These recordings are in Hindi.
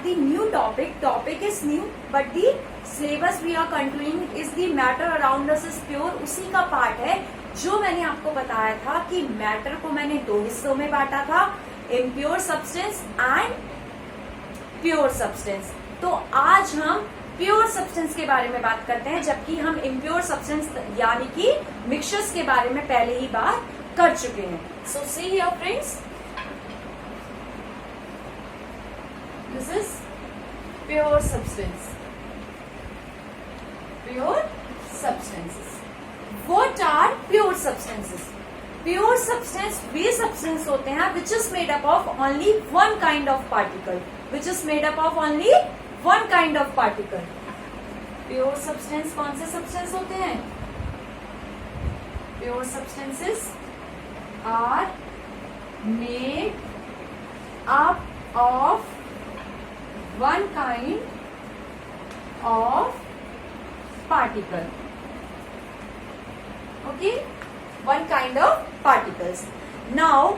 the new topic. Topic is new, but the syllabus we are continuing is the matter around us is pure. उसी का पार्ट है जो मैंने आपको बताया था कि मैटर को मैंने दो हिस्सों में बांटा था, impure substance and pure substance. तो आज हम प्योर सब्सटेंस के बारे में बात करते हैं, जबकि हम इम्प्योर सब्सटेंस यानी कि मिक्सचर्स के बारे में पहले ही बात कर चुके हैं। So see here friends, this is pure substance. Pure substances, what are pure substances? Pure substance वे सब्सटेंस होते हैं which is made up of only one kind of particle, which is made up of only one kind of particle. Pure substance कौन से सब्सटेंस होते हैं? Pure substances are made up of one kind of particle. Okay, one kind of particles. Now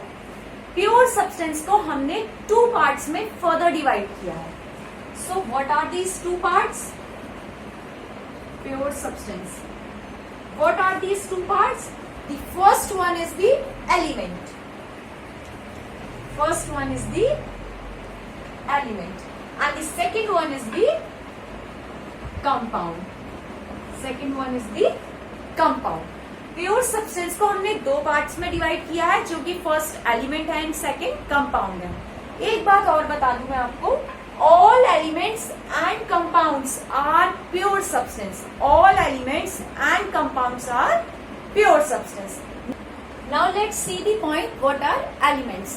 pure substance को हमने टू पार्ट्स में फर्दर डिवाइड किया है। So what are these two parts? Pure substance, what are these two parts? The first one is the element, first one is the element and the second one is the compound, second one is the compound। Pure substance को हमने दो पार्ट्स में डिवाइड किया है, जो कि फर्स्ट एलिमेंट है एंड सेकंड कंपाउंड है। एक बात और बता दूं मैं आपको, all elements and compounds are pure substance, all elements and compounds are pure substance. Now let's see the point, what are elements?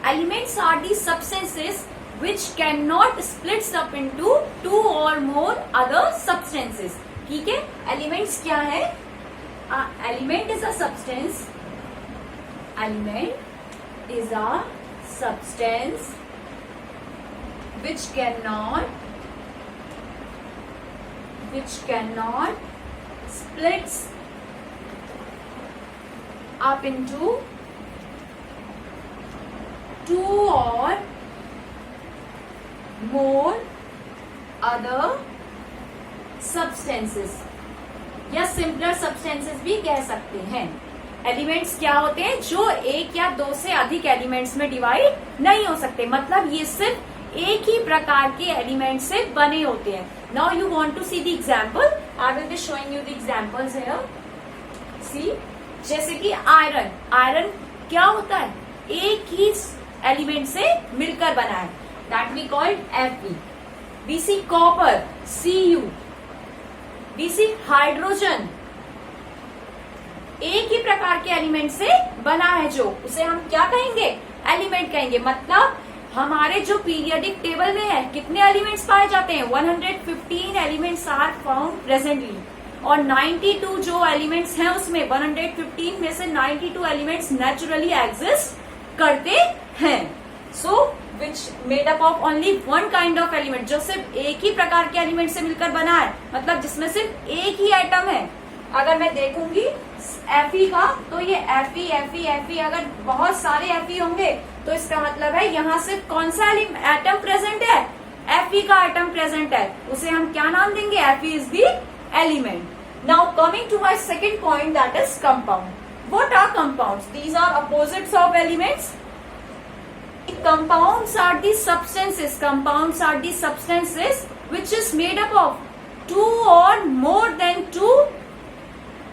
Elements are the substances which cannot splits up into two or more other substances। ठीक है, एलिमेंट्स क्या है? Element is a substance, element is a substance which cannot splits up into two or more other substances, या सिंपलर सब्सटेंसेस भी कह सकते हैं। एलिमेंट्स क्या होते हैं? जो एक या दो से अधिक एलिमेंट्स में डिवाइड नहीं हो सकते, मतलब ये सिर्फ एक ही प्रकार के एलिमेंट से बने होते हैं। Now you want to see the example, I will be showing you the examples here. See, जैसे कि आयरन, आयरन क्या होता है? एक ही एलिमेंट से मिलकर बना है, that we called Fe। We see copper, Cu। We see hydrogen, एक ही प्रकार के एलिमेंट से बना है, जो उसे हम क्या कहेंगे? एलिमेंट कहेंगे। मतलब हमारे जो पीरियोडिक टेबल में है कितने एलिमेंट्स पाए जाते हैं? 115 एलिमेंट्स आर फाउंड प्रेजेंटली, और 92 जो एलिमेंट्स हैं उसमें 115 में से 92 एलिमेंट्स नेचुरली एग्जिस्ट करते हैं। सो which made up of only one kind of element, जो सिर्फ एक ही प्रकार के एलिमेंट से मिलकर बना है, मतलब जिसमें सिर्फ एक ही एटम है। अगर मैं देखूंगी Fe का, तो ये Fe, अगर बहुत सारे Fe होंगे तो इसका मतलब है यहाँ सिर्फ कौन सा एटम प्रेजेंट है? Fe का एटम प्रेजेंट है, उसे हम क्या नाम देंगे? Fe is the element. Now coming to my second point, that is compound. What are compounds? These are opposites of elements. Compounds are the substances, compounds are the substances which is made up of two or more than two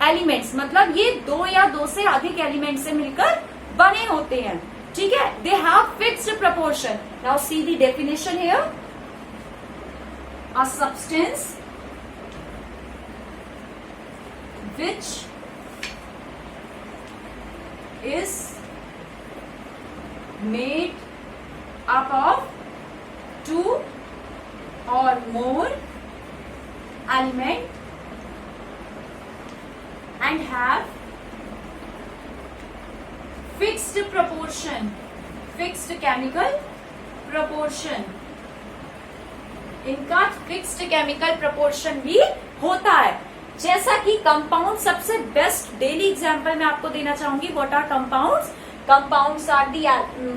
elements, मतलब ये दो या दो से अधिक एलिमेंट से मिलकर बने होते हैं। ठीक है, they have fixed proportion। Now see the definition here, a substance which is made up of two or more element and have fixed proportion, fixed chemical proportion। इनका फिक्स्ड केमिकल प्रोपोर्शन भी होता है। जैसा कि कंपाउंड सबसे बेस्ट डेली एग्जांपल मैं आपको देना चाहूंगी। What are compounds? compounds are the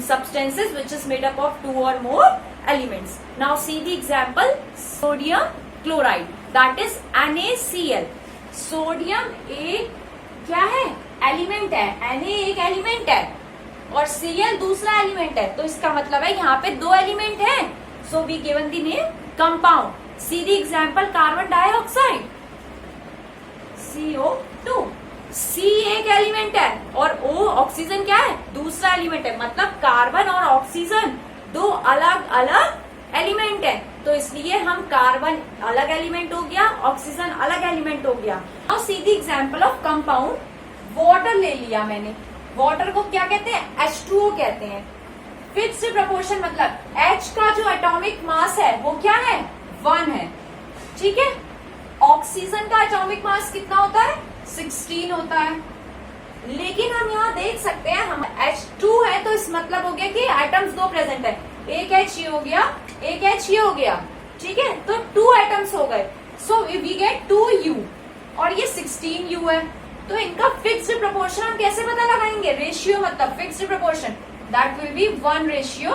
substances which is made up of 2 or more elements. Now see the example, sodium chloride, that is NaCl. Sodium एक क्या है, एलिमेंट है, Na एक एलिमेंट है और Cl दूसरा एलिमेंट है, तो इसका मतलब है यहाँ पे 2 एलिमेंट है. So we given the name compound. See the example, carbon dioxide CO2. C एक एलिमेंट है और O ऑक्सीजन क्या है, दूसरा एलिमेंट है. मतलब कार्बन और ऑक्सीजन 2 अलग अलग एलिमेंट है, तो इसलिए हम कार्बन अलग एलिमेंट हो गया, ऑक्सीजन अलग एलिमेंट हो गया. Now see the example of compound. Water ले लिया मैंने. वाटर को क्या कहते हैं, H2O कहते हैं. फिक्स्ड प्रोपोर्शन मतलब H का जो एटॉमिक मास है वो क्या है, 1 है. ठीक है. ऑक्सीजन का एटॉमिक मास कितना होता है, 16 होता है. लेकिन हम यहाँ देख सकते हैं हम H2 है, तो इस मतलब हो गया कि एटम्स 2 प्रेजेंट है. एक H ये हो गया, एक H ये हो गया. ठीक है, तो 2 एटम्स हो गए. सो वी गेट 2U और ये 16U है. तो इनका फिक्स्ड प्रोपोर्शन हम कैसे पता लगाएंगे, रेशियो मतलब fixed proportion, that will be 1:3.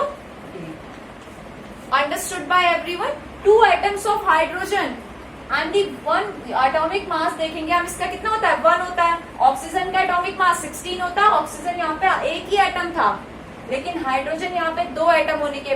Understood by everyone. 2 atoms of hydrogen and the 1 atomic mass देखेंगे हम, इसका कितना होता है, 1 होता है. ऑक्सीजन का एटॉमिक मास 16 होता है. ऑक्सीजन यहाँ पे एक ही एटम था, लेकिन हाइड्रोजन यहाँ पे 2 एटम होने के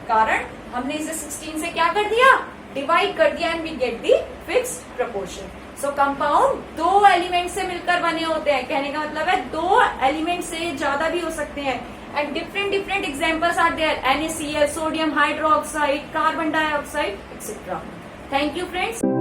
कारण हमने इसे 16 से क्या कर दिया, डिवाइड कर दिया, and we get the fixed proportion. So compound 2 element से मिलकर बने होते हैं. कहने का मतलब है 2 एलिमेंट से ज्यादा भी हो सकते हैं. And different different examples are there, NaCl, sodium hydroxide, carbon dioxide, etcetera. Thank you friends.